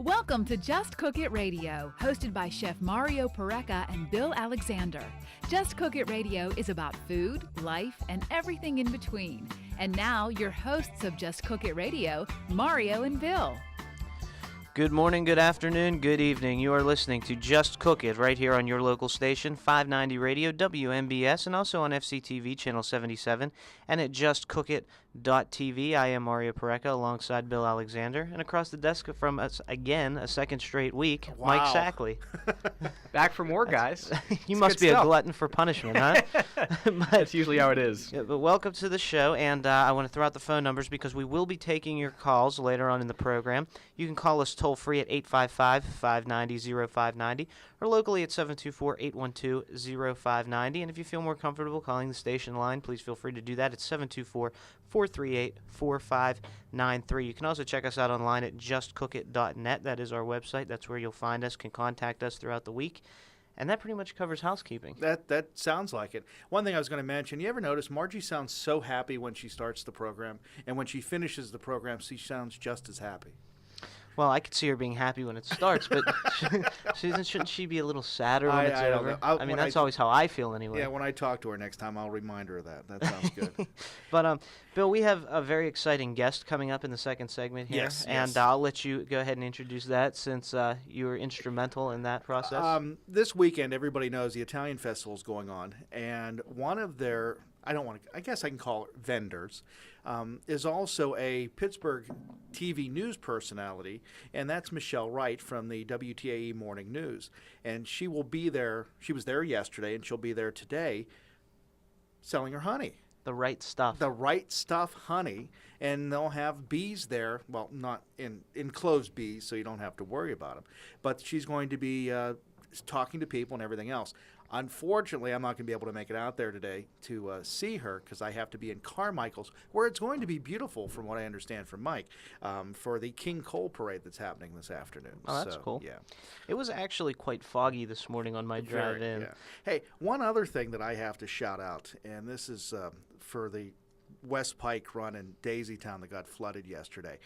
Welcome to Just Cook It Radio, hosted by Chef Mario Pareca and Bill Alexander. Just Cook It Radio is about food, life, and everything in between. And now, your hosts of Just Cook It Radio, Mario and Bill. Good morning, good afternoon, good evening. You are listening to Just Cook It right here on your local station, 590 Radio, WMBS, and also on FCTV Channel 77, and at justcookit.tv. I am Mario Pareca alongside Bill Alexander, and across the desk from us again, a second straight week, Wow. Mike Sackley. Back for more, guys. You must be a glutton for punishment, huh? That's usually how it is. Yeah, but welcome to the show, and I want to throw out the phone numbers because we will be taking your calls later on in the program. You can call us toll-free at 855-590-0590 or locally at 724-812-0590. And if you feel more comfortable calling the station line, please feel free to do that at 724-438-4593. You can also check us out online at justcookit.net. That is our website. That's where you'll find us, can contact us throughout the week. And that pretty much covers housekeeping. That sounds like it. One thing I was going to mention, you ever notice Margie sounds so happy when she starts the program, and when she finishes the program, she sounds just as happy. Well, I could see her being happy when it starts, but shouldn't she be a little sadder when it's don't over? know. I mean, that's always how I feel anyway. Yeah, when I talk to her next time, I'll remind her of that. That sounds good. But, Bill, we have a very exciting guest coming up in the second segment here. Yes, and yes. I'll let you go ahead and introduce that since you were instrumental in that process. This weekend, everybody knows the Italian Festival is going on, and one of their, I guess I can call it vendors, is also a Pittsburgh TV news personality, and that's Michelle Wright from the WTAE Morning News. And she will be there. She was there yesterday, and she'll be there today selling her honey. The right stuff. The right stuff honey, and they'll have bees there. Well, not enclosed bees, so you don't have to worry about them. But she's going to be talking to people and everything else. Unfortunately, I'm not going to be able to make it out there today to see her because I have to be in Carmichael's, where it's going to be beautiful, from what I understand from Mike, for the King Cole Parade that's happening this afternoon. Oh, that's cool. Yeah. It was actually quite foggy this morning on my drive in. Yeah. Hey, one other thing that I have to shout out, and this is for the West Pike run in Daisytown that got flooded yesterday.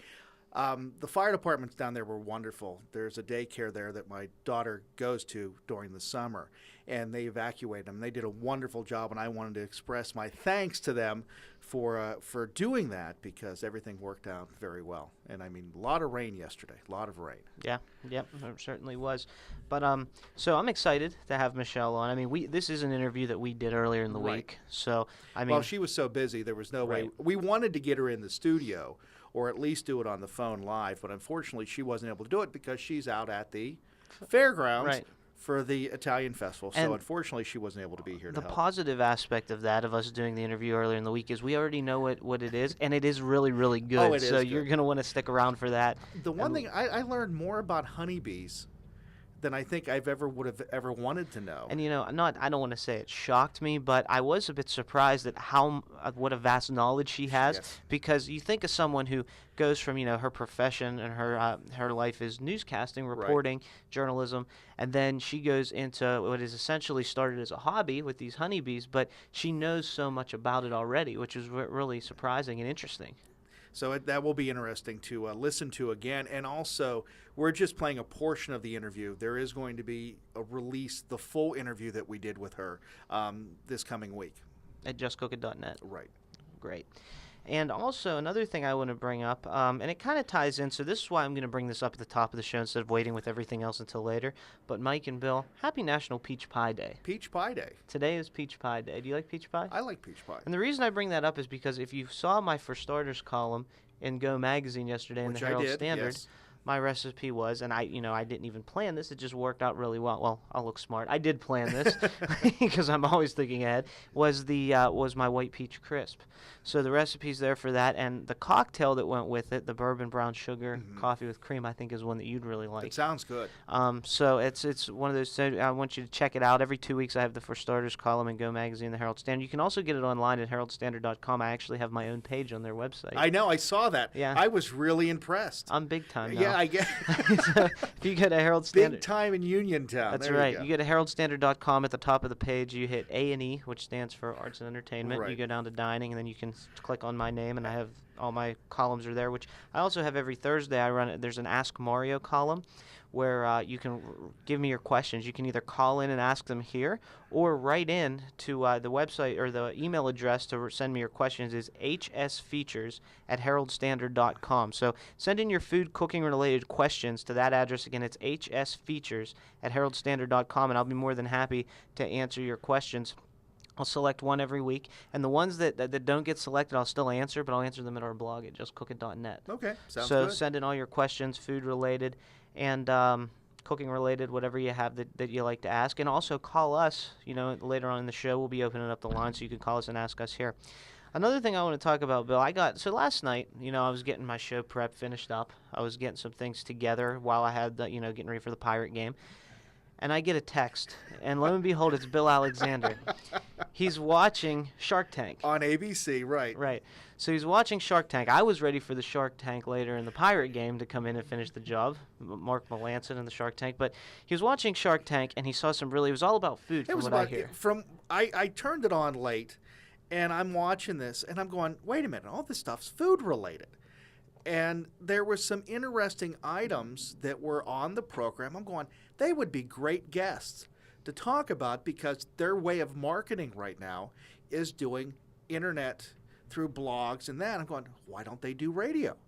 The fire departments down there were wonderful. There's a daycare there that my daughter goes to during the summer, and they evacuated them. They did a wonderful job, and I wanted to express my thanks to them for doing that because everything worked out very well. And, I mean, a lot of rain yesterday, a lot of rain. Yeah, yep, it certainly was. But so I'm excited to have Michelle on. I mean, this is an interview that we did earlier in the week. So, I mean, well, she was so busy, there was no way. We wanted to get her in the studio, or at least do it on the phone live. But unfortunately, she wasn't able to do it because she's out at the fairgrounds for the Italian Festival. So unfortunately, she wasn't able to be here to help. The positive aspect of that, of us doing the interview earlier in the week, is we already know what it is, and it is really, really good. Oh, it is so good. You're going to want to stick around for that. The one thing, I learned more about honeybees than I think I've would have ever wanted to know. And, you know, I don't want to say it shocked me, but I was a bit surprised at what a vast knowledge she has. Yes. Because you think of someone who goes from, her profession and her life is newscasting, reporting, journalism, and then she goes into what is essentially started as a hobby with these honeybees, but she knows so much about it already, which is really surprising and interesting. So that will be interesting to listen to again. And also, we're just playing a portion of the interview. There is going to be a release, the full interview that we did with her this coming week. At justcookit.net. Right. Great. And also, another thing I want to bring up, and it kind of ties in, so this is why I'm going to bring this up at the top of the show instead of waiting with everything else until later. But Mike and Bill, happy National Peach Pie Day. Peach Pie Day. Today is Peach Pie Day. Do you like peach pie? I like peach pie. And the reason I bring that up is because if you saw my For Starters column in Go Magazine yesterday in the Herald Standard, yes. My recipe was, and I didn't even plan this, it just worked out really well. Well, I'll look smart. I did plan this because I'm always thinking ahead, was my white peach crisp. So the recipe's there for that, and the cocktail that went with it, the bourbon brown sugar coffee with cream, I think is one that you'd really like. It sounds good. So it's one of those, I want you to check it out. Every 2 weeks I have the For Starters column in Go Magazine, the Herald Standard. You can also get it online at heraldstandard.com. I actually have my own page on their website. I know, I saw that. Yeah. I was really impressed. I'm big time now. Yeah, I get So if you go to Herald Standard. Big time in Uniontown. That's there right. You go to heraldstandard.com. At the top of the page, you hit A&E, which stands for Arts and Entertainment. Right. You go down to Dining, and then you can click on my name, and I have all my columns are there, which I also have every Thursday. I run it. There's an Ask Mario column where you can give me your questions. You can either call in and ask them here or write in to the website, or the email address to send me your questions is hsfeatures@heraldstandard.com. So send in your food cooking related questions to that address. Again, it's hsfeatures@heraldstandard.com, and I'll be more than happy to answer your questions. I'll select one every week, and the ones that don't get selected I'll still answer, but I'll answer them at our blog at justcookit.net. Okay, sounds so good. Send in all your questions, food related and cooking related, whatever you have that you like to ask. And also call us. Later on in the show we'll be opening up the line, so you can call us and ask us here. Another thing I want to talk about, Bill, last night, I was getting my show prep finished up. I was getting some things together while I had getting ready for the Pirate game. And I get a text, and lo and behold, it's Bill Alexander. He's watching Shark Tank. On ABC, right. Right. So he's watching Shark Tank. I was ready for the Shark Tank later in the Pirate game to come in and finish the job, Mark Melanson in the Shark Tank. But he was watching Shark Tank, and he saw it was all about food, from what I hear. I turned it on late, and I'm watching this, and I'm going, wait a minute, all this stuff's food related. And there were some interesting items that were on the program. I'm going, they would be great guests to talk about, because their way of marketing right now is doing internet through blogs and that. I'm going, why don't they do radio?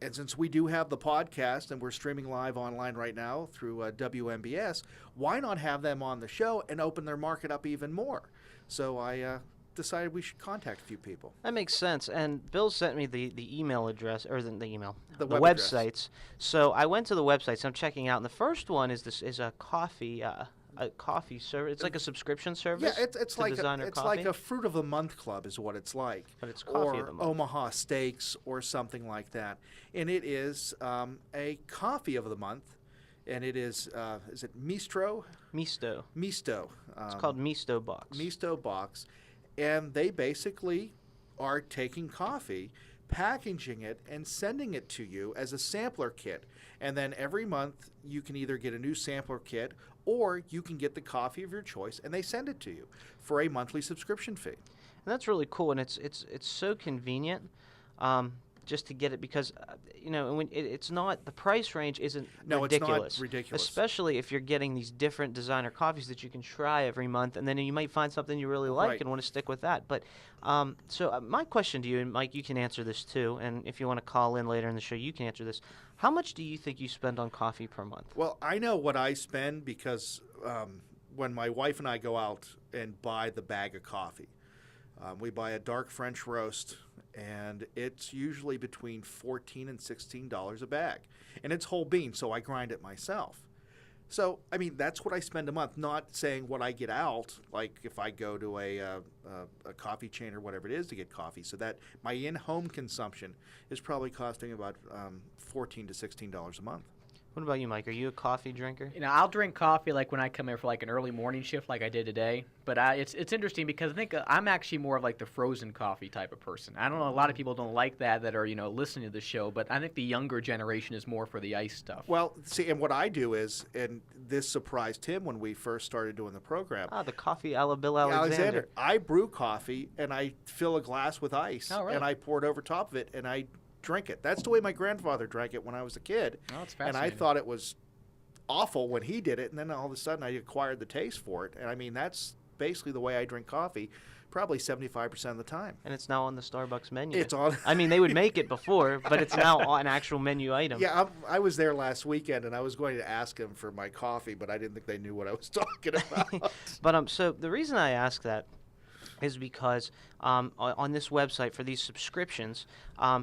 And since we do have the podcast and we're streaming live online right now through WMBS, why not have them on the show and open their market up even more? So I decided we should contact a few people. That makes sense. And Bill sent me the email address, or the web websites. address. So I went to the websites. I'm checking out, and the first one is a coffee service. It's like a subscription service. Yeah, it's like coffee. a Fruit of the Month club is what it's like. But it's coffee of the month. Omaha Steaks or something like that. And it is a coffee of the month. And it is it Misto? Misto. Misto. It's called Misto Box. Misto Box. And they basically are taking coffee, packaging it, and sending it to you as a sampler kit. And then every month you can either get a new sampler kit, or you can get the coffee of your choice, and they send it to you for a monthly subscription fee. And that's really cool, and it's so convenient. Just to get it, because it's not, the price range isn't ridiculous. It's not ridiculous, especially if you're getting these different designer coffees that you can try every month, and then you might find something you really like Right. and want to stick with that. But so my question to you, and Mike, you can answer this too, and if you want to call in later in the show, you can answer this. How much do you think you spend on coffee per month? Well, I know what I spend, because when my wife and I go out and buy the bag of coffee, we buy a dark French roast, and it's usually between $14 and $16 a bag. And it's whole bean, so I grind it myself. So, I mean, that's what I spend a month, not saying what I get out, like if I go to a coffee chain or whatever it is to get coffee. So that my in-home consumption is probably costing about $14 to $16 a month. What about you, Mike? Are you a coffee drinker? I'll drink coffee like when I come in for like an early morning shift, like I did today. But it's interesting because I think I'm actually more of like the frozen coffee type of person. I don't know, a lot of people don't like that are listening to the show, but I think the younger generation is more for the iced stuff. Well, see, and what I do is, and this surprised him when we first started doing the program. The coffee a la Bill Alexander. I brew coffee and I fill a glass with ice, Oh, really? and I pour it over top of it, and I drink it. That's the way my grandfather drank it when I was a kid. Oh, it's and I fascinating. thought it was awful when he did it, and then all of a sudden I acquired the taste for it. And I mean, that's basically the way I drink coffee, probably 75% of the time. And it's now on the Starbucks menu. It's on. I mean, they would make it before, but it's now an actual menu item. Yeah, I was there last weekend, and I was going to ask him for my coffee, but I didn't think they knew what I was talking about. But so the reason I ask that is because on this website for these subscriptions,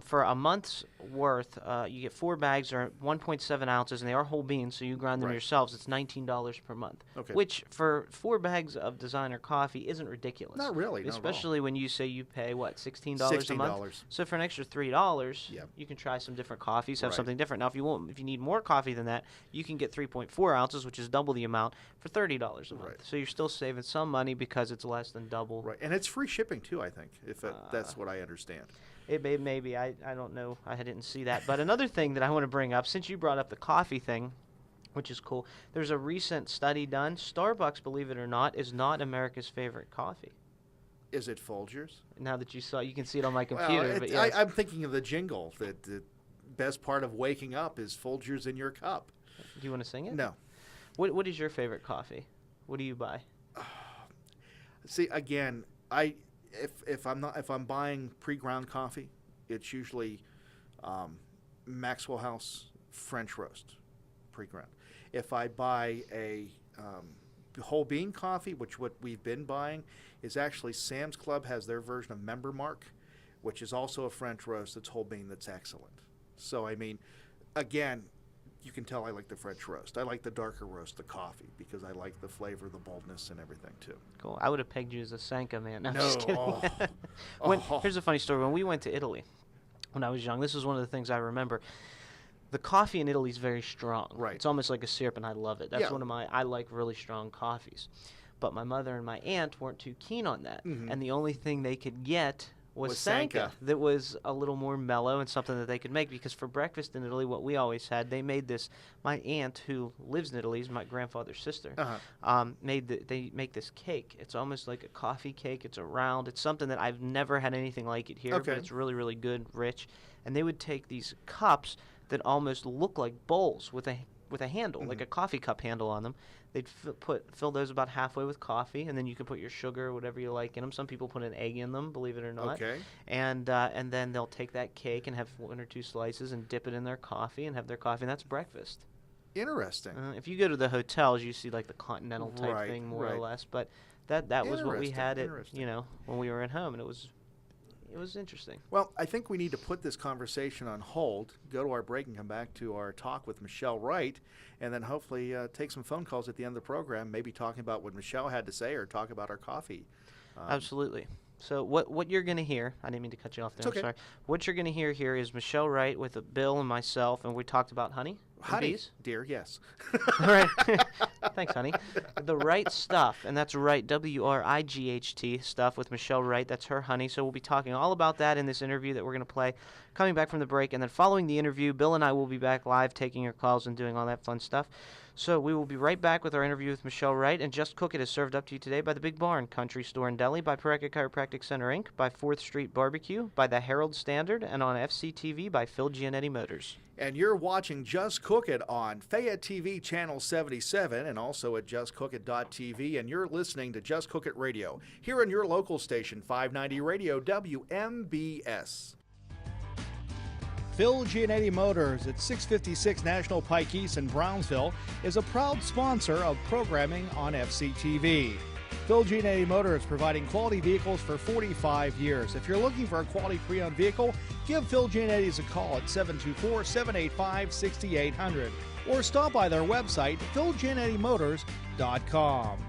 for a month's worth, you get 4 bags or 1.7 ounces, and they are whole beans, so you grind them Right. yourselves. It's $19 per month, Okay. which for 4 bags of designer coffee isn't ridiculous. Not really, not at all. Especially when you say you pay, what, $16 a month? $16. So for an extra $3, Yep. you can try some different coffees, have Right. something different. Now, if you need more coffee than that, you can get 3.4 ounces, which is double the amount, for $30 a month. Right. So you're still saving some money because it's less than double. Right, and it's free shipping too, I think, if that's what I understand. It maybe. I don't know. I didn't see that. But another thing that I want to bring up, since you brought up the coffee thing, which is cool, there's a recent study done. Starbucks, believe it or not, is not America's favorite coffee. Is it Folgers? Now that you can see it on my computer. Well, but yes. I'm thinking of the jingle that the best part of waking up is Folgers in your cup. Do you want to sing it? No. What is your favorite coffee? What do you buy? See, again, if I'm buying pre-ground coffee, it's usually Maxwell House French roast pre-ground. If I buy a whole bean coffee, which what we've been buying is actually Sam's Club has their version of Member Mark, which is also a French roast that's whole bean that's excellent. So I mean, again, you can tell I like the French roast. I like the darker roast, the coffee, because I like the flavor, the boldness, and everything too. Cool. I would have pegged you as a Sanka man. No, I'm No. just kidding. Oh. Here's a funny story. When we went to Italy, when I was young, this was one of the things I remember. The coffee in Italy is very strong. Right. It's almost like a syrup, and I love it. That's Yeah. one of I like really strong coffees. But my mother and my aunt weren't too keen on that. Mhm. And the only thing they could get was Sanka. Sanka that was a little more mellow and something that they could make, because for breakfast in Italy, what we always had, they made this. My aunt, who lives in Italy, is my grandfather's sister. They make this cake. It's almost like a coffee cake. It's a round. It's something that I've never had anything like it here, Okay. but it's really, really good, rich. And they would take these cups that almost look like bowls with a handle, like a coffee cup handle on them. They'd fill those about halfway with coffee, and then you can put your sugar or whatever you like in them. Some people put an egg in them, believe it or not. Okay. And then they'll take that cake and have one or two slices and dip it in their coffee and have their coffee, and that's breakfast. Interesting. If you go to the hotels, you see like the continental type Right, thing more or right. less, but that was what we Interesting, had interesting. when we were at home, and it was interesting. Well, I think we need to put this conversation on hold, go to our break, and come back to our talk with Michelle Wright, and then hopefully take some phone calls at the end of the program, maybe talking about what Michelle had to say or talk about our coffee. Absolutely. So what you're going to hear, I didn't mean to cut you off there, It's okay. I'm sorry. What you're going to hear here is Michelle Wright with Bill and myself, and we talked about honey and Honey, bees. dear, yes. All right. Thanks, honey. The Right Stuff, and that's Wright, W-R-I-G-H-T, stuff with Michelle Wright. That's her honey. So we'll be talking all about that in this interview that we're going to play coming back from the break. And then following the interview, Bill and I will be back live taking your calls and doing all that fun stuff. So we will be right back with our interview with Michelle Wright. And Just Cook It is served up to you today by the Big Barn Country Store and Deli, by Pareca Chiropractic Center, Inc., by 4th Street Barbecue, by the Herald Standard, and on FCTV by Phil Giannetti Motors. And you're watching Just Cook It on Fayette TV Channel 77 and also at justcookit.tv. And you're listening to Just Cook It Radio here on your local station, 590 Radio WMBS. Phil Giannetti Motors at 656 National Pike East in Brownsville is a proud sponsor of programming on FCTV. Phil Giannetti Motors providing quality vehicles for 45 years. If you're looking for a quality pre-owned vehicle, give Phil Giannetti's a call at 724-785-6800 or stop by their website, philgiannettimotorz.com.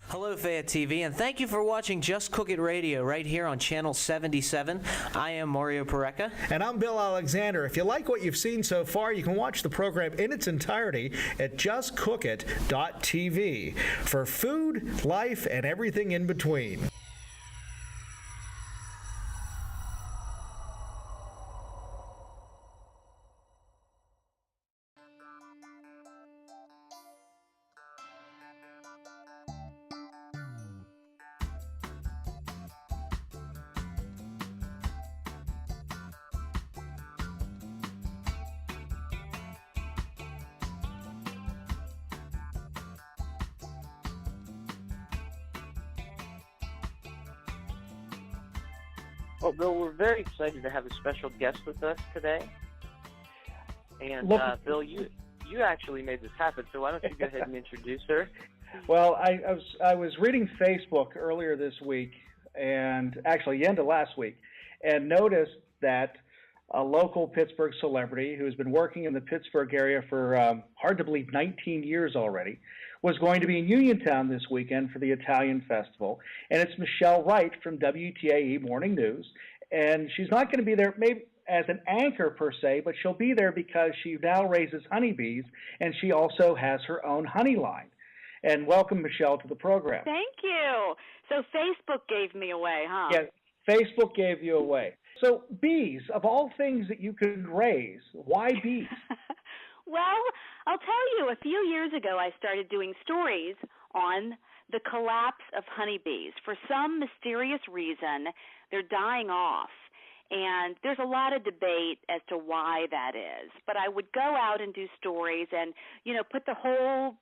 Hello, Fayette TV, and thank you for watching Just Cook It Radio right here on Channel 77. I am Mario Pareca. And I'm Bill Alexander. If you like what you've seen so far, you can watch the program in its entirety at justcookit.tv for food, life, and everything in between. Well, Bill, we're very excited to have a special guest with us today. And, Bill, you actually made this happen, so why don't you go ahead and introduce her? Well, I was reading Facebook earlier this week, and actually the end of last week, and noticed that a local Pittsburgh celebrity who has been working in the Pittsburgh area for, hard to believe, 19 years already, was going to be in Uniontown this weekend for the Italian Festival. And it's Michelle Wright from WTAE Morning News. And she's not going to be there maybe as an anchor per se, but she'll be there because she now raises honeybees, and she also has her own honey line. And welcome, Michelle, to the program. Thank you. So Facebook gave me away, huh? Yeah, Facebook gave you away. So bees, of all things that you could raise, why bees? Well, I'll tell you, a few years ago I started doing stories on the collapse of honeybees. For some mysterious reason, they're dying off. And there's a lot of debate as to why that is. But I would go out and do stories and, put the whole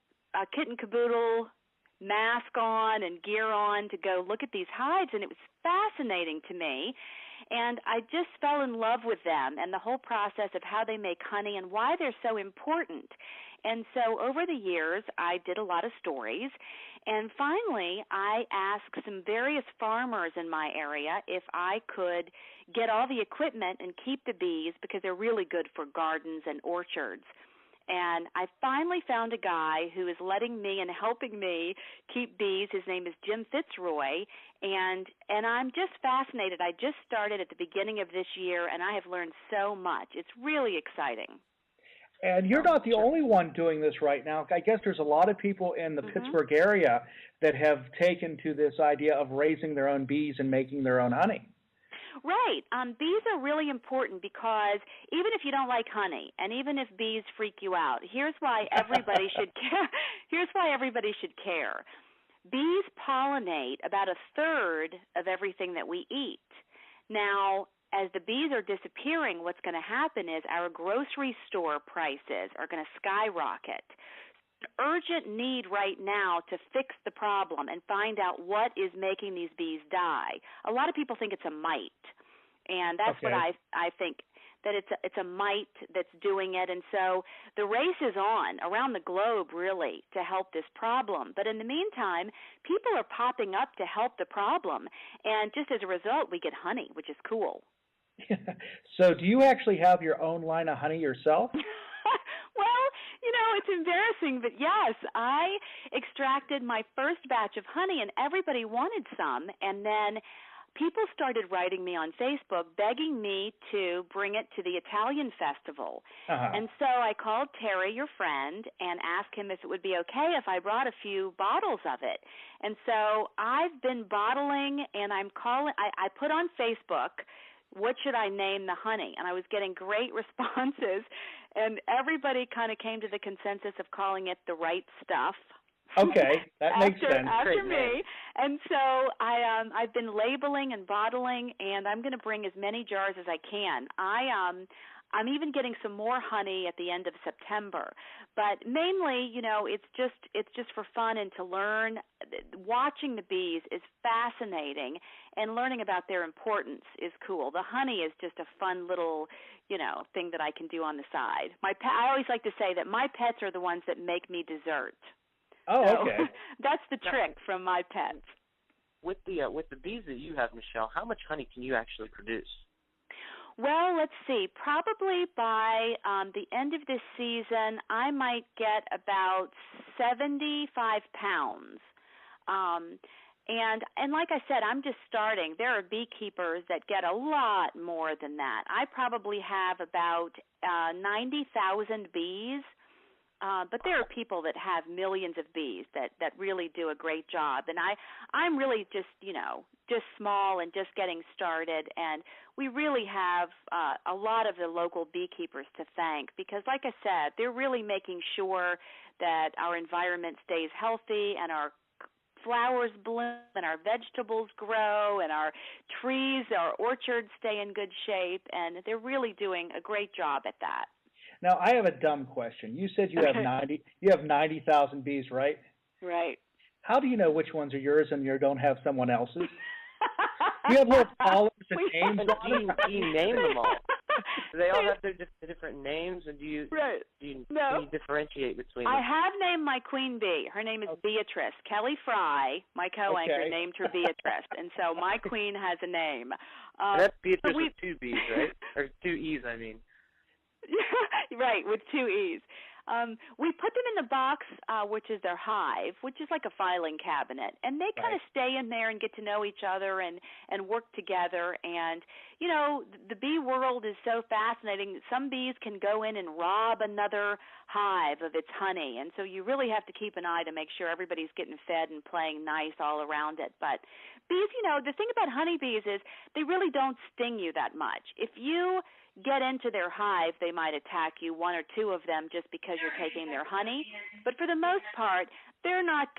kit and caboodle mask on and gear on to go look at these hives, and it was fascinating to me. And I just fell in love with them and the whole process of how they make honey and why they're so important. And so over the years, I did a lot of stories. And finally, I asked some various farmers in my area if I could get all the equipment and keep the bees because they're really good for gardens and orchards. And I finally found a guy who is letting me and helping me keep bees. His name is Jim Fitzroy, and I'm just fascinated. I just started at the beginning of this year, and I have learned so much. It's really exciting. And you're not the only one doing this right now. I guess there's a lot of people in the Pittsburgh area that have taken to this idea of raising their own bees and making their own honey. Right. Bees are really important because even if you don't like honey, and even if bees freak you out, here's why everybody should care. Here's why everybody should care. Bees pollinate about a third of everything that we eat. Now, as the bees are disappearing, what's going to happen is our grocery store prices are going to skyrocket. Urgent need right now to fix the problem and find out what is making these bees die. A lot of people think it's a mite, and that's what I think, that it's a mite that's doing it. And so the race is on around the globe, really, to help this problem. But in the meantime, people are popping up to help the problem, and just as a result, we get honey, which is cool. So do you actually have your own line of honey yourself? Well, it's embarrassing, but yes, I extracted my first batch of honey, and everybody wanted some, and then people started writing me on Facebook begging me to bring it to the Italian festival. And so I called Terry, your friend, and asked him if it would be okay if I brought a few bottles of it. And so I've been bottling, and I put on Facebook, what should I name the honey? And I was getting great responses, and everybody kind of came to the consensus of calling it the right stuff. Okay, that makes sense. After me. And so I've been labeling and bottling, and I'm going to bring as many jars as I can. I'm even getting some more honey at the end of September. But mainly, it's just for fun and to learn. Watching the bees is fascinating, and learning about their importance is cool. The honey is just a fun little, thing that I can do on the side. I always like to say that my pets are the ones that make me dessert. Oh, so, okay. That's the trick from my pets. With the bees that you have, Michelle, how much honey can you actually produce? Well, let's see. Probably by the end of this season, I might get about 75 pounds. And like I said, I'm just starting. There are beekeepers that get a lot more than that. I probably have about 90,000 bees. But there are people that have millions of bees that really do a great job. And I'm really just small and just getting started. And we really have a lot of the local beekeepers to thank because, like I said, they're really making sure that our environment stays healthy and our flowers bloom and our vegetables grow and our trees, our orchards stay in good shape. And they're really doing a great job at that. Now, I have a dumb question. You said you have 90,000 bees, right? Right. How do you know which ones are yours and you don't have someone else's? Do you have little collars and names on them? Do you name them all? Do they all have their different names, and do you differentiate between them? I have named my queen bee. Her name is Beatrice. Kelly Fry, my co-anchor, named her Beatrice, and so my queen has a name. That's Beatrice with two B's, right? Or two E's, I mean. Right, with two E's. We put them in the box, which is their hive, which is like a filing cabinet, and they kind of stay in there and get to know each other and work together. And, the bee world is so fascinating. Some bees can go in and rob another hive of its honey, and so you really have to keep an eye to make sure everybody's getting fed and playing nice all around it. But bees, the thing about honeybees is they really don't sting you that much. If you get into their hive, they might attack you, one or two of them, just because you're taking their honey. But for the most part, they're not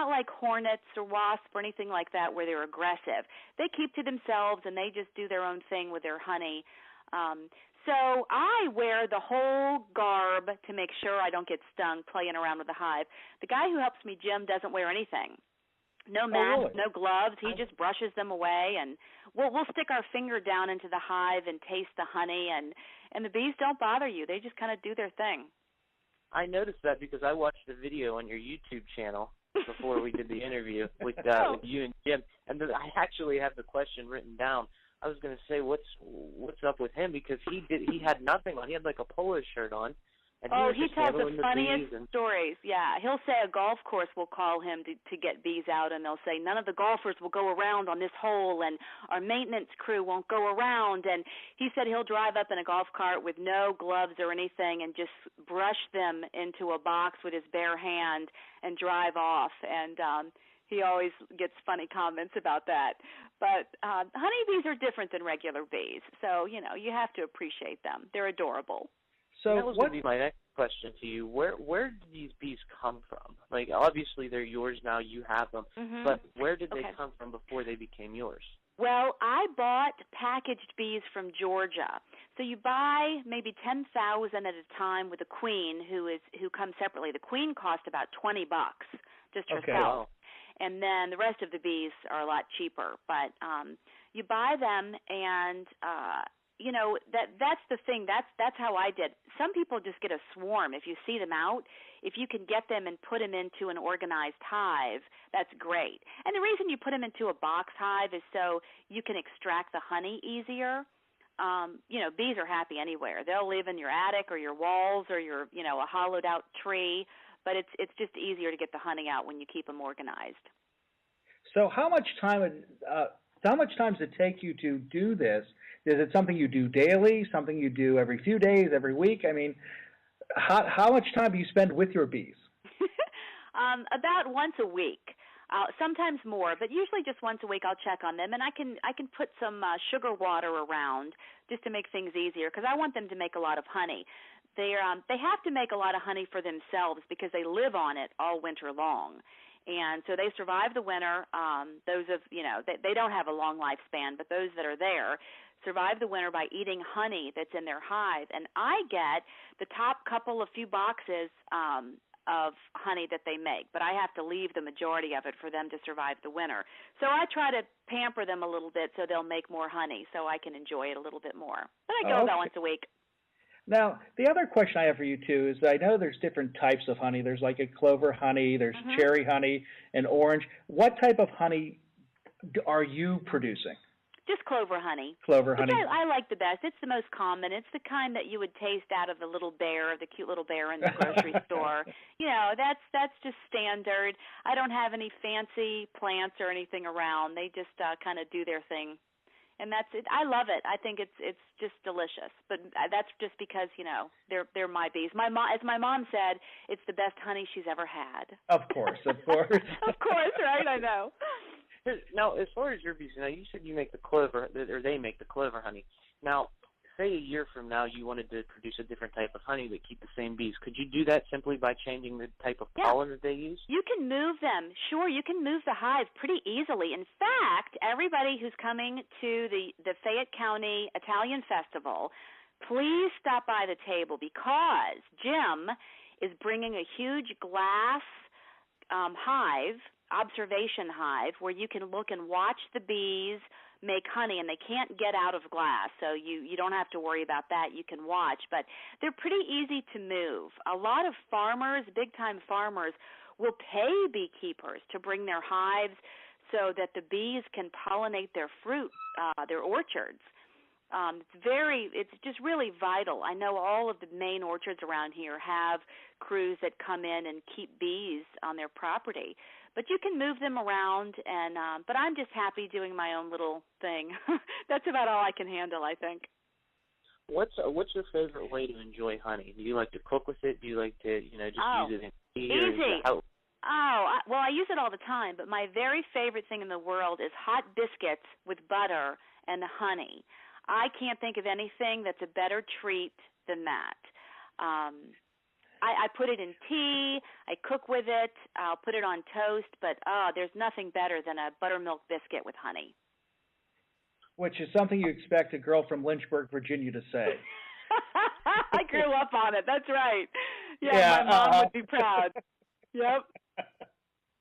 like hornets or wasps or anything like that where they're aggressive. They keep to themselves and they just do their own thing with their honey. So I wear the whole garb to make sure I don't get stung playing around with the hive. The guy who helps me, Jim, doesn't wear anything. No mask, no gloves. He just brushes them away, and we'll stick our finger down into the hive and taste the honey, and the bees don't bother you. They just kind of do their thing. I noticed that because I watched a video on your YouTube channel before we did the interview with you and Jim, and I actually have the question written down. I was going to say, what's up with him, because he had nothing on. He had like a polo shirt on. And he tells the funniest stories. Yeah, he'll say a golf course will call him to get bees out, and they'll say none of the golfers will go around on this hole, and our maintenance crew won't go around. And he said he'll drive up in a golf cart with no gloves or anything and just brush them into a box with his bare hand and drive off. And he always gets funny comments about that. But honeybees are different than regular bees, so you have to appreciate them. They're adorable. So that was going to be my next question to you. Where did these bees come from? Like, obviously they're yours now, you have them, but where did they come from before they became yours? Well, I bought packaged bees from Georgia. So you buy maybe 10,000 at a time with a queen who comes separately. The queen cost about $20 just herself. And then the rest of the bees are a lot cheaper. But you buy them, and that's the thing. That's how I did. Some people just get a swarm. If you see them out, if you can get them and put them into an organized hive, that's great. And the reason you put them into a box hive is so you can extract the honey easier. Bees are happy anywhere. They'll live in your attic or your walls or your, a hollowed out tree. But it's just easier to get the honey out when you keep them organized. So how much time does it take you to do this? Is it something you do daily, something you do every few days, every week? I mean, how much time do you spend with your bees? About once a week. Sometimes more, but usually just once a week I'll check on them, and I can put some sugar water around just to make things easier, because I want them to make a lot of honey. They have to make a lot of honey for themselves because they live on it all winter long. And so they survive the winter. They don't have a long lifespan, but those that are there survive the winter by eating honey that's in their hive. And I get the top few boxes of honey that they make, but I have to leave the majority of it for them to survive the winter. So I try to pamper them a little bit so they'll make more honey so I can enjoy it a little bit more. But I go about once a week. Now, the other question I have for you, too, is I know there's different types of honey. There's like a clover honey, there's cherry honey, and orange. What type of honey are you producing? Just clover honey. Clover honey. I like the best. It's the most common. It's the kind that you would taste out of the cute little bear in the grocery store. That's just standard. I don't have any fancy plants or anything around. They just kind of do their thing. And that's it. I love it. I think it's just delicious. But that's just because, they're my bees. As my mom said, it's the best honey she's ever had. Of course. Of course, right? I know. Now, as far as your bees, you said you make the clover, or they make the clover honey. Now, say a year from now you wanted to produce a different type of honey but keep the same bees. Could you do that simply by changing the type of pollen that they use? You can move them. Sure, you can move the hive pretty easily. In fact, everybody who's coming to the Fayette County Italian Festival, please stop by the table because Jim is bringing a huge glass observation hive where you can look and watch the bees make honey, and they can't get out of glass, so you don't have to worry about that. You can watch, but they're pretty easy to move. A lot of farmers, big-time farmers, will pay beekeepers to bring their hives so that the bees can pollinate their fruit, their orchards. It's just really vital. I know all of the main orchards around here have crews that come in and keep bees on their property. But you can move them around, but I'm just happy doing my own little thing. That's about all I can handle, I think. What's your favorite way to enjoy honey? Do you like to cook with it? Do you like to, use it in tea? Easy. I use it all the time, but my very favorite thing in the world is hot biscuits with butter and honey. I can't think of anything that's a better treat than that. I put it in tea. I cook with it. I'll put it on toast. But there's nothing better than a buttermilk biscuit with honey. Which is something you expect a girl from Lynchburg, Virginia to say. I grew up on it. That's right. Yeah, my mom would be proud. Yep.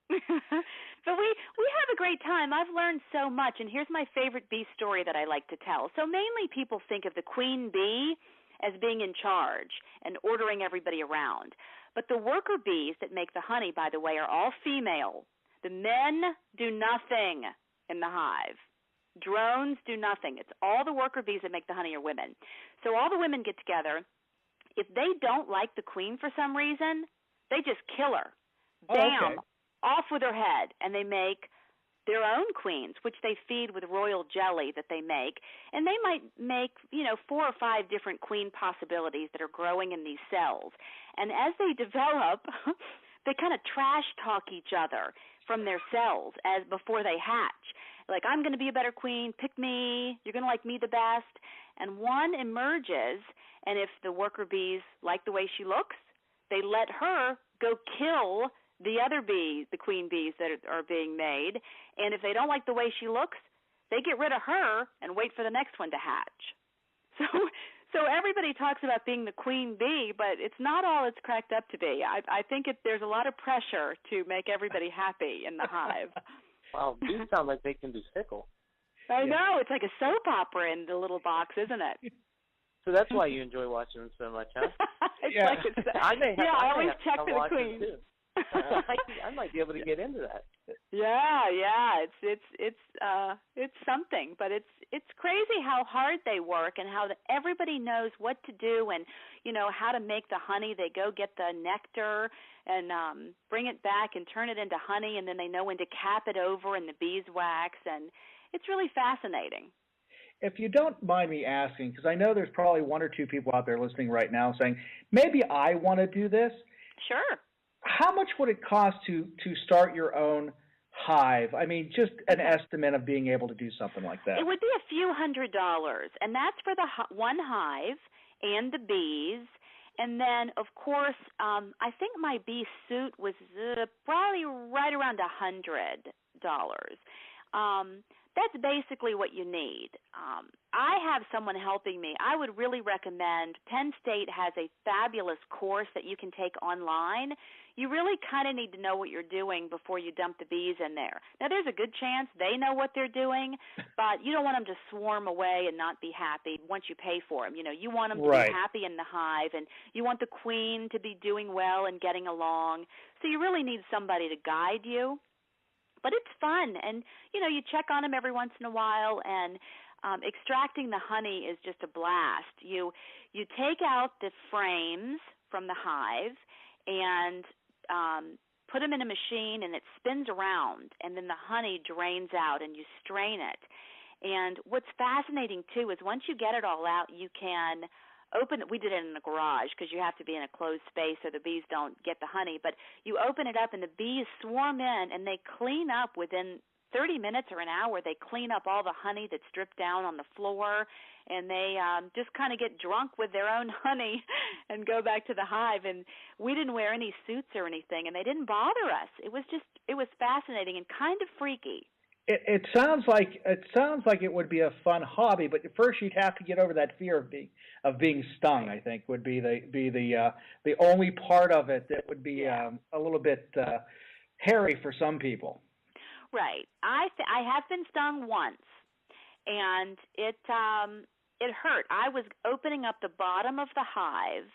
But we have a great time. I've learned so much, and here's my favorite bee story that I like to tell. So mainly people think of the queen bee as being in charge and ordering everybody around. But the worker bees that make the honey, by the way, are all female. The men do nothing in the hive. Drones do nothing. It's all the worker bees that make the honey are women. So all the women get together. If they don't like the queen for some reason, they just kill her. Bam, off with her head, and they make their own queens, which they feed with royal jelly that they make. And they might make, 4 or 5 different queen possibilities that are growing in these cells. And as they develop, they kind of trash talk each other from their cells as before they hatch. Like, I'm going to be a better queen, pick me, you're going to like me the best. And one emerges, and if the worker bees like the way she looks, they let her go kill the other bees, the queen bees that are being made. And if they don't like the way she looks, they get rid of her and wait for the next one to hatch. So everybody talks about being the queen bee, but it's not all it's cracked up to be. I think there's a lot of pressure to make everybody happy in the hive. Wow, bees sound like they can be fickle. I know. It's like a soap opera in the little box, isn't it? So that's why you enjoy watching them so much, huh? I always check for the queen. Too. I might be able to get into that. Yeah, it's something, but it's crazy how hard they work and how everybody knows what to do and how to make the honey. They go get the nectar and bring it back and turn it into honey, and then they know when to cap it over in the beeswax, and it's really fascinating. If you don't mind me asking, because I know there's probably 1 or 2 people out there listening right now saying, maybe I want to do this. Sure. How much would it cost to start your own hive? I mean, just an estimate of being able to do something like that. It would be a few $100s, and that's for the one hive and the bees. And then, of course, I think my bee suit was probably right around $100. That's basically what you need. I have someone helping me. I would really recommend Penn State has a fabulous course that you can take online. You really kind of need to know what you're doing before you dump the bees in there. Now, there's a good chance they know what they're doing, but you don't want them to swarm away and not be happy once you pay for them. You want them to be happy in the hive, and you want the queen to be doing well and getting along. So you really need somebody to guide you. But it's fun, and, you check on them every once in a while, and extracting the honey is just a blast. You take out the frames from the hive and put them in a machine, and it spins around, and then the honey drains out, and you strain it. And what's fascinating, too, is once you get it all out, you can open it. We did it in the garage because you have to be in a closed space so the bees don't get the honey. But you open it up, and the bees swarm in, and they clean up within 30 minutes or an hour. They clean up all the honey that's dripped down on the floor, and they just kind of get drunk with their own honey and go back to the hive. And we didn't wear any suits or anything, and they didn't bother us. It was fascinating and kind of freaky. It sounds like it would be a fun hobby, but first you'd have to get over that fear of being stung. I think would be the only part of it that would be a little bit hairy for some people. Right. I have been stung once, and it hurt. I was opening up the bottom of the hive,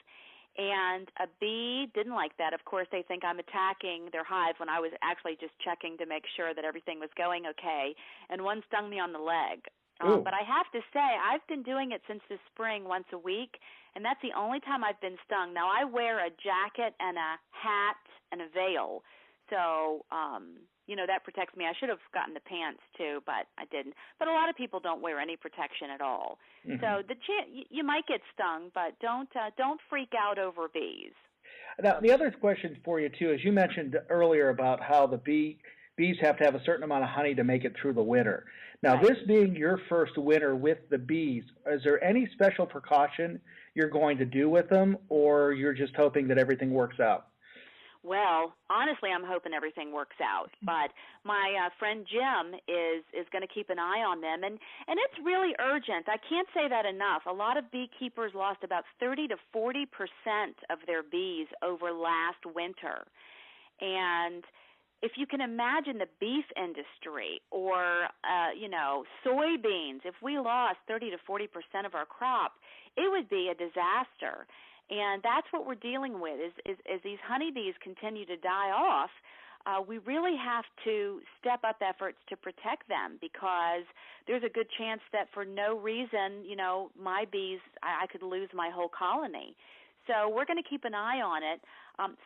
and a bee didn't like that. Of course, they think I'm attacking their hive when I was actually just checking to make sure that everything was going okay, and one stung me on the leg. But I have to say, I've been doing it since this spring once a week, and that's the only time I've been stung. Now, I wear a jacket and a hat and a veil, so that protects me. I should have gotten the pants too, but I didn't. But a lot of people don't wear any protection at all. Mm-hmm. So you might get stung, but don't freak out over bees. Now, the other question for you too is you mentioned earlier about how the bee bees have to have a certain amount of honey to make it through the winter. Now, this being your first winter with the bees, is there any special precaution you're going to do with them, or you're just hoping that everything works out? Well, honestly, I'm hoping everything works out. But my friend Jim is going to keep an eye on them, and it's really urgent. I can't say that enough. A lot of beekeepers lost about 30 to 40% of their bees over last winter, and if you can imagine the beef industry or, soybeans, if we lost 30 to 40% of our crop, it would be a disaster. And that's what we're dealing with is these honeybees continue to die off, we really have to step up efforts to protect them, because there's a good chance that for no reason, my bees, I could lose my whole colony. So we're going to keep an eye on it.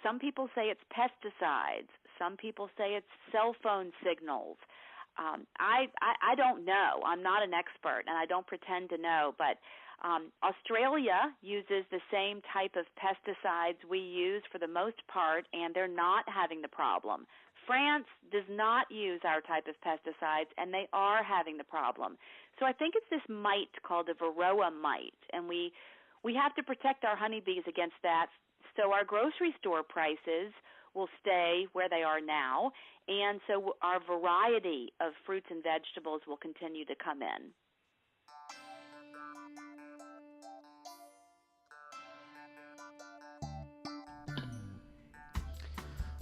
Some people say it's pesticides. Some people say it's cell phone signals. I don't know. I'm not an expert, and I don't pretend to know. But Australia uses the same type of pesticides we use for the most part, and they're not having the problem. France does not use our type of pesticides, and they are having the problem. So I think it's this mite called the Varroa mite, and we have to protect our honeybees against that. So our grocery store prices will stay where they are now, and so our variety of fruits and vegetables will continue to come in.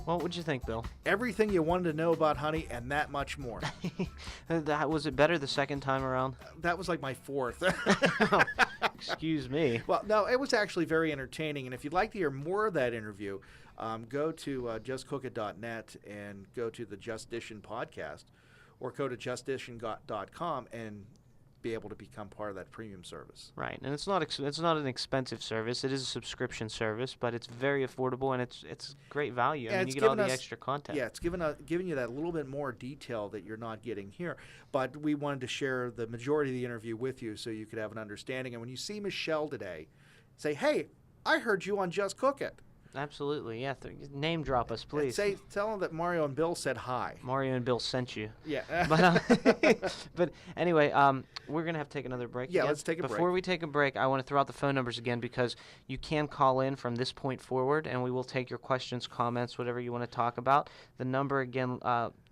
Well, what'd you think, Bill? Everything you wanted to know about honey and that much more. Was it better the second time around? That was like my fourth. Oh, excuse me. Well, no, it was actually very entertaining. And if you'd like to hear more of that interview, go to justcookit.net and go to the Just Dishin podcast, or go to justdishin.com and be able to become part of that premium service. Right, and it's not an expensive service. It is a subscription service, but it's very affordable, and it's great value. I mean, you get all the extra content. Yeah, it's giving you that little bit more detail that you're not getting here. But we wanted to share the majority of the interview with you so you could have an understanding. And when you see Michelle today, say, "Hey, I heard you on Just Cook It." Absolutely, yeah. Name drop us, please. Tell them that Mario and Bill said hi. Mario and Bill sent you. Yeah. But anyway, we're going to have to take another break. Yeah, again. let's take a break. Before we take a break, I want to throw out the phone numbers again, because you can call in from this point forward, and we will take your questions, comments, whatever you want to talk about. The number, again,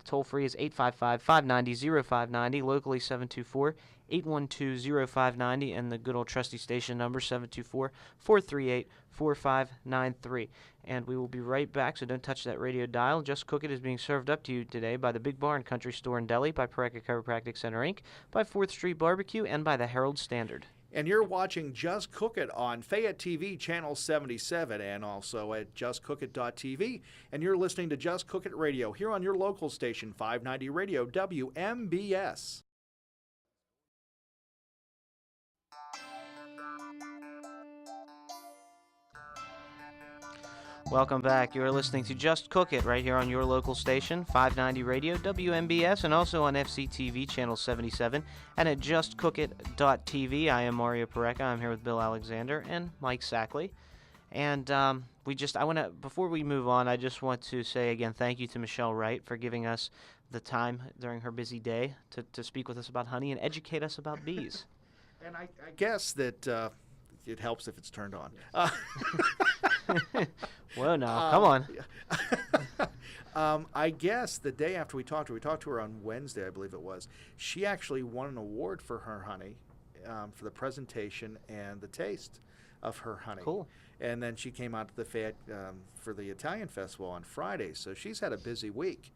toll-free is 855-590-0590, locally 724-812-0590, and the good old trusty station number 724-438-4593. And we will be right back, so don't touch that radio dial. Just Cook It is being served up to you today by the Big Bar and Country Store in Delhi, by Pareka Chiropractic Center, Inc., by 4th Street Barbecue, and by the Herald Standard. And you're watching Just Cook It on Fayette TV, Channel 77, and also at justcookit.tv. And you're listening to Just Cook It Radio here on your local station, 590 Radio, WMBS. Welcome back. You're listening to Just Cook It right here on your local station, 590 Radio, WMBS, and also on FCTV, Channel 77, and at justcookit.tv. I am Mario Pareka. I'm here with Bill Alexander and Mike Sackley. And before we move on, I just want to say again thank you to Michelle Wright for giving us the time during her busy day to speak with us about honey and educate us about bees. And I guess that it helps if it's turned on. Whoa, now, come on. I guess the day after we talked to her on Wednesday, I believe it was, she actually won an award for her honey, for the presentation and the taste of her honey. Cool. And then she came out to the Fayette for the Italian Festival on Friday, so she's had a busy week.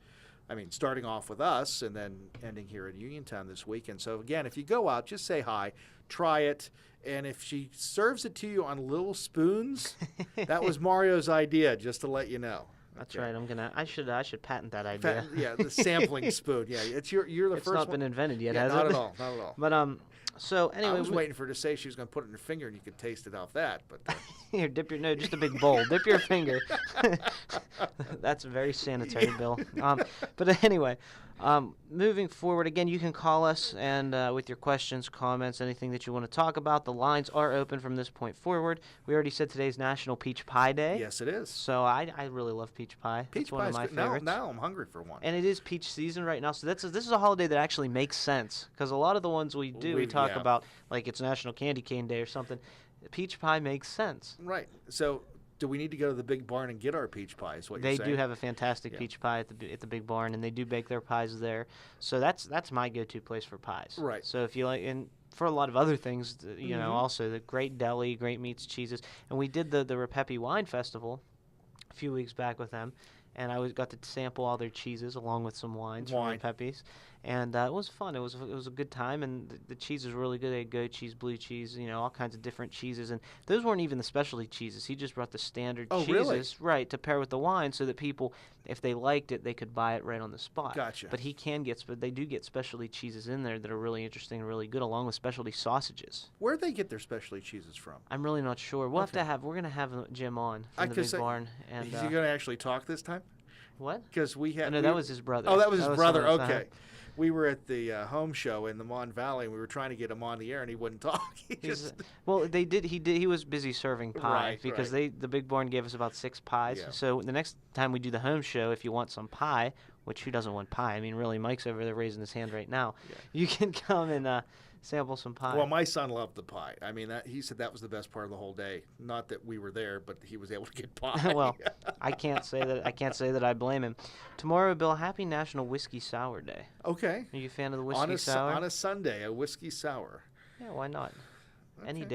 I mean, starting off with us and then ending here at Uniontown this weekend. So, again, if you go out, just say hi, try it, and if she serves it to you on little spoons, that was Mario's idea, just to let you know. That's right. I should patent that idea. The sampling spoon. Yeah, you're the first one. It's not been invented yet, has it? Not at all. But so anyway, I was waiting for her to say she was going to put it in her finger and you could taste it off that. But here, just a big bowl. Dip your finger. That's very sanitary, Bill. But anyway, Moving forward, again, you can call us and with your questions, comments, anything that you want to talk about. The lines are open from this point forward. We already said today's National Peach Pie Day. Yes, it is. So I really love peach pie. Peach it's one pie of my is good. favorites. Now I'm hungry for one. And it is peach season right now, so this is a holiday that actually makes sense, because a lot of the ones we talk about, like it's National Candy Cane Day or something. Peach pie makes sense. Right. So do we need to go to the big barn and get our peach pies? What They you're saying? do have a fantastic peach pie at the big barn, and they do bake their pies there. So that's my go-to place for pies. Right. So if you like, and for a lot of other things, you know, also the great deli, great meats, cheeses, and we did the Repepi Wine Festival a few weeks back with them, and I got to sample all their cheeses along with some wines from Repepi's, and it was fun. It was a good time, and the cheese was really good. They had goat cheese, blue cheese, you know, all kinds of different cheeses, and those weren't even the specialty cheeses. He just brought the standard cheeses, right, to pair with the wine, so that people, if they liked it, they could buy it right on the spot. Gotcha. But they do get specialty cheeses in there that are really interesting and really good, along with specialty sausages. Where do they get their specialty cheeses from? I'm really not sure. We're gonna have Jim on from the big barn, and is he going to actually talk this time? What? Because we had. No, that was his brother. Oh, that was his brother. someone else. Okay. We were at the home show in the Mon Valley, and we were trying to get him on the air, and he wouldn't talk. Well, he was busy serving pie because the big barn gave us about 6 pies. Yeah. So the next time we do the home show, if you want some pie, which who doesn't want pie? I mean, really, Mike's over there raising his hand right now. Yeah. You can come and sample some pie. Well, my son loved the pie. I mean, he said that was the best part of the whole day. Not that we were there, but he was able to get pie. Well, I can't say that I blame him. Tomorrow, Bill, happy National Whiskey Sour Day. Okay. Are you a fan of the whiskey sour? On a Sunday, a whiskey sour. Yeah, why not? Okay. Any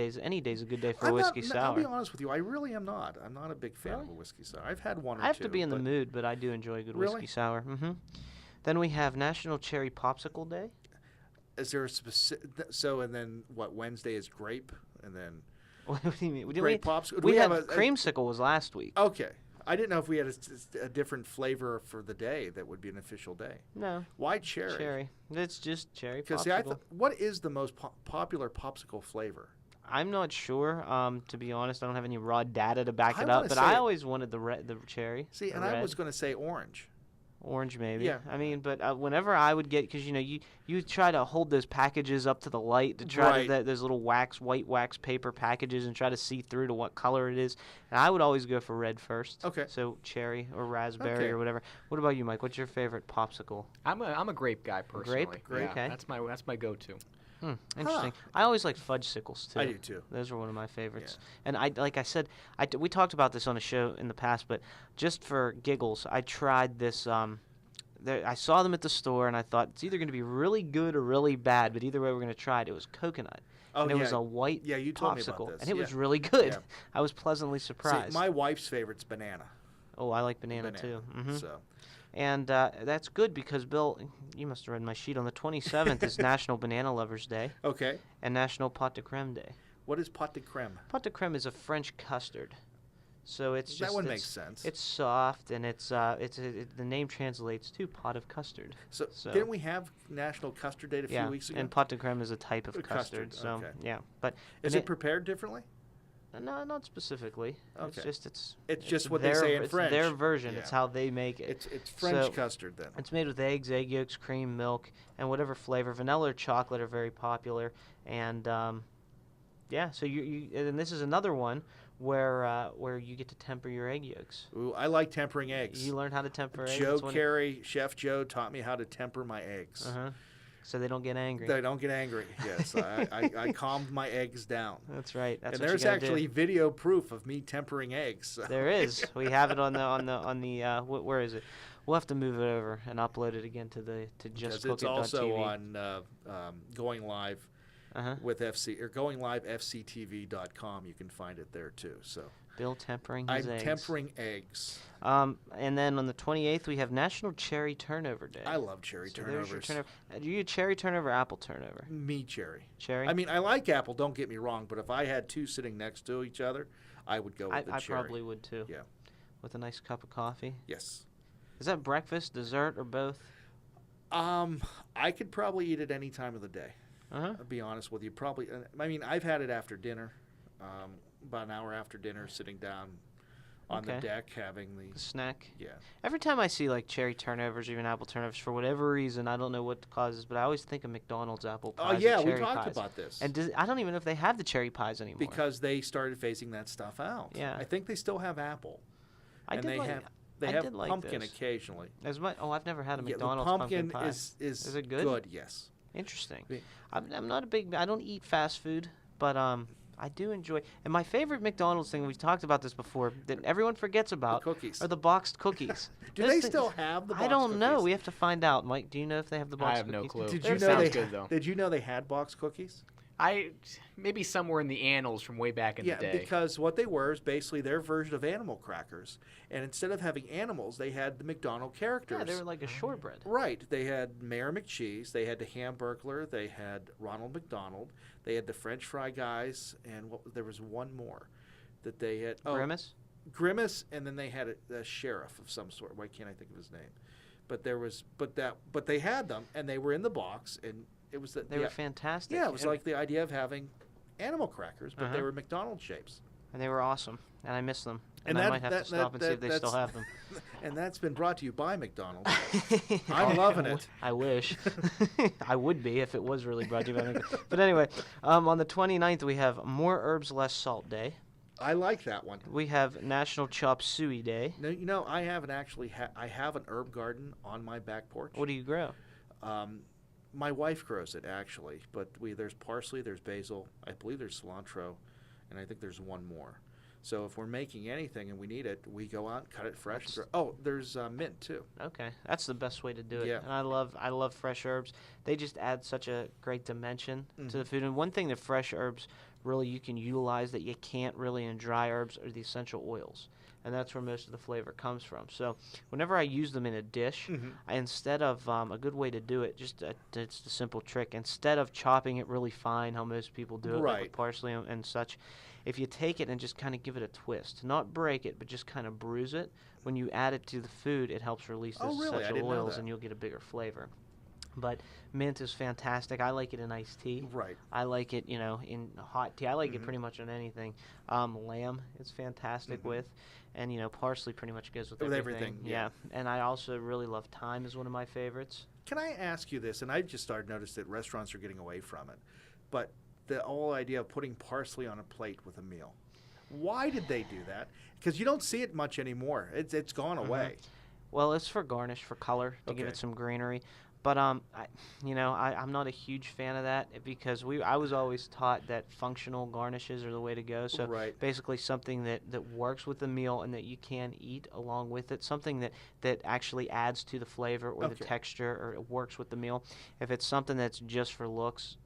day's a good day for a whiskey sour. I'll be honest with you, I really am not. I'm not a big fan of a whiskey sour. I've had one or two. I have to be in the mood, but I do enjoy a good whiskey sour. Mm-hmm. Then we have National Cherry Popsicle Day. Is there a specific? So and then what? Wednesday is grape, and then. What do you mean? Grape popsicle. We had creamsicle was last week. Okay, I didn't know if we had a different flavor for the day that would be an official day. No. Why cherry? Cherry. It's just cherry popsicle. Because what is the most popular popsicle flavor? I'm not sure. To be honest, I don't have any raw data to back it up. But I always wanted the cherry. See, and I was going to say orange. Orange, maybe. Yeah. I mean, but whenever I would get, because you try to hold those packages up to the light to try to those little white wax paper packages and try to see through to what color it is. And I would always go for red first. Okay. So cherry or raspberry or whatever. What about you, Mike? What's your favorite popsicle? I'm a grape guy personally. Grape. Yeah, okay. That's my go-to. Interesting. I always like fudgesicles too. I do too. Those are one of my favorites. Yeah. And like I said, we talked about this on a show in the past, but just for giggles, I tried this. I saw them at the store, and I thought it's either going to be really good or really bad. But either way, we're going to try it. It was coconut. Oh, and it was a white you told me about this. And it was really good. Yeah. I was pleasantly surprised. See, my wife's favorite's banana. Oh, I like banana too. Mm-hmm. So. And that's good because, Bill, you must have read my sheet. On the 27th is National Banana Lovers Day. Okay. And National Pot de Creme Day. What is pot de creme? Pot de creme is a French custard. So it's just that one makes sense. It's soft, and the name translates to pot of custard. So didn't we have National Custard Day a few weeks ago? And pot de creme is a type of custard. So okay. yeah, but is it prepared differently? No, not specifically. Okay. It's just what they say in French. It's their version. Yeah. It's how they make it. It's French custard then. It's made with eggs, egg yolks, cream, milk, and whatever flavor. Vanilla or chocolate are very popular, and so and this is another one where you get to temper your egg yolks. Ooh, I like tempering eggs. You learn how to temper eggs. Joe Carey, Chef Joe, taught me how to temper my eggs. So they don't get angry. They don't get angry. Yes, I calmed my eggs down. That's right. That's and what there's you gotta actually do. video proof of me tempering eggs. So. There is. We have it on the where is it? We'll have to move it over and upload it again to justcookit.tv. It's also on Going Live with FC or GoingLiveFCTV.com. You can find it there too. So. Bill tempering his eggs. I'm tempering eggs. And then on the 28th, we have National Cherry Turnover Day. I love cherry turnovers. Are you a cherry turnover or apple turnover? Me, cherry. Cherry? I mean, I like apple, don't get me wrong, but if I had two sitting next to each other, I would go with the cherry. I probably would too. Yeah. With a nice cup of coffee? Yes. Is that breakfast, dessert, or both? I could probably eat it any time of the day. I'll be honest with you. Probably. I mean, I've had it after dinner. About an hour after dinner, sitting down on the deck having the snack. Yeah. Every time I see like cherry turnovers, or even apple turnovers, for whatever reason, I don't know what causes, but I always think of McDonald's apple pies. Oh yeah, and we cherry talked pies. about this. And I don't even know if they have the cherry pies anymore. Because they started phasing that stuff out. Yeah. I think they still have apple. They have pumpkin occasionally. I've never had a Yeah, McDonald's the pumpkin pie. is it good? Good, yes. Interesting. I'm not I don't eat fast food, but I do enjoy. And my favorite McDonald's thing, we've talked about this before, that everyone forgets about, the cookies. are the boxed cookies. Do they still have the boxed cookies? I don't know. We have to find out. Mike, do you know if they have the boxed cookies? I have no clue. Did you know they had boxed cookies? Maybe somewhere in the annals from way back in the day. Yeah, because what they were is basically their version of animal crackers. And instead of having animals, they had the McDonald characters. Yeah, they were like a shortbread. Right. They had Mayor McCheese. They had the Hamburglar. They had Ronald McDonald. They had the French fry guys. And there was one more that they had. Oh, Grimace? Grimace, and then they had a sheriff of some sort. Why can't I think of his name? But they had them, and they were in the box, and it was they were fantastic. Yeah, it was like the idea of having animal crackers, but they were McDonald's shapes. And they were awesome, and I miss them. And I might have to stop and see if they still have them. And that's been brought to you by McDonald's. I'm loving it. I wish. I would be if it was really brought to you by McDonald's. But anyway, on the 29th, we have More Herbs, Less Salt Day. I like that one. We have National Chop Suey Day. No, I haven't actually. I have an herb garden on my back porch. What do you grow? My wife grows it, actually. But there's parsley, there's basil, I believe there's cilantro, and I think there's one more. So if we're making anything and we need it, we go out, cut it fresh. There's mint, too. Okay. That's the best way to do it. Yeah. And I love fresh herbs. They just add such a great dimension to the food. And one thing that fresh herbs really you can utilize that you can't really in dry herbs are the essential oils. And that's where most of the flavor comes from. So whenever I use them in a dish, instead of a good way to do it, it's the simple trick. Instead of chopping it really fine, how most people do it, like with parsley and such, if you take it and just kind of give it a twist, not break it, but just kind of bruise it, when you add it to the food, it helps release those essential oils, and you'll get a bigger flavor. But mint is fantastic. I like it in iced tea. Right. I like it, in hot tea. I like it pretty much on anything. Lamb is fantastic with, and parsley pretty much goes with everything. Yeah. And I also really love thyme is one of my favorites. Can I ask you this? And I've just started to notice that restaurants are getting away from it, but the whole idea of putting parsley on a plate with a meal. Why did they do that? Because you don't see it much anymore. It's gone away. Well, it's for garnish, for color, to give it some greenery. But I'm not a huge fan of that because I was always taught that functional garnishes are the way to go. So basically something that works with the meal and that you can eat along with it, something that actually adds to the flavor or the texture or it works with the meal. If it's something that's just for looks,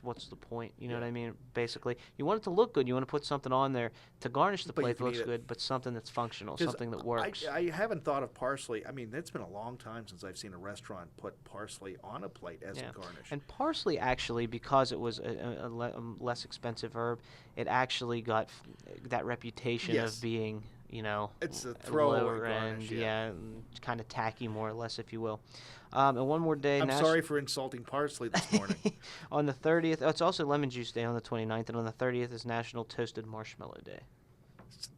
what's the point? You know what I mean? Basically, you want it to look good. You want to put something on there to garnish the plate that looks good, but something that's functional, something that works. I haven't thought of parsley. I mean, it's been a long time since I've seen a restaurant put parsley on a plate as a garnish. And parsley, actually, because it was a less expensive herb, it actually got that reputation of being, it's a throwaway garnish, kind of tacky, more or less, if you will. And one more day. I'm sorry for insulting parsley this morning. On the 30th, it's also Lemon Juice Day on the 29th, and on the 30th is National Toasted Marshmallow Day.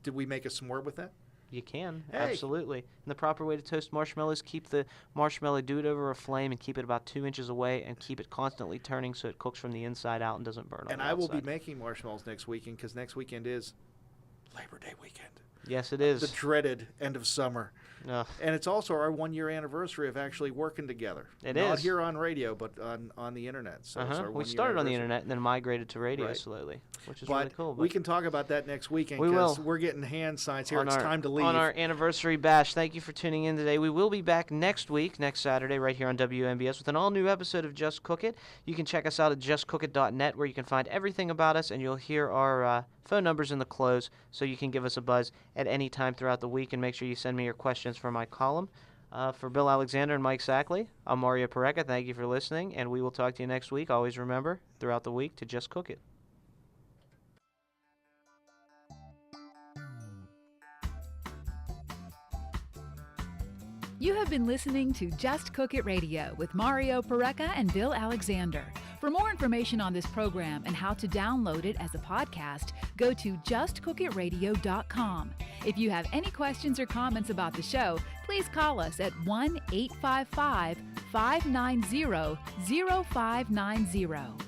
Did we make a s'more with that? You can, absolutely. And the proper way to toast marshmallows, keep the marshmallow, do it over a flame, and keep it about 2 inches away, and keep it constantly turning so it cooks from the inside out and doesn't burn on the outside. And I will be making marshmallows next weekend because next weekend is Labor Day weekend. Yes, it is. The dreaded end of summer. Ugh. And it's also our 1-year anniversary of actually working together. It Not is. here on radio, but on the internet. So it's our we started on the internet and then migrated to radio slowly, which is really cool. But we can talk about that next weekend because we're getting hand signs here. It's time to leave. On our anniversary bash. Thank you for tuning in today. We will be back next Saturday, right here on WMBS with an all-new episode of Just Cook It. You can check us out at justcookit.net where you can find everything about us, and you'll hear our phone numbers in the close so you can give us a buzz at any time throughout the week, and make sure you send me your questions for my column. For Bill Alexander and Mike Sackley, I'm Mario Pareca. Thank you for listening, and we will talk to you next week. Always remember, throughout the week, to just cook it. You have been listening to Just Cook It Radio with Mario Pareca and Bill Alexander. For more information on this program and how to download it as a podcast, go to justcookitradio.com. If you have any questions or comments about the show, please call us at 1-855-590-0590.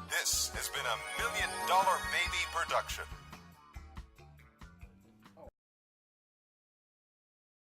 This has been a $1 Million Baby production.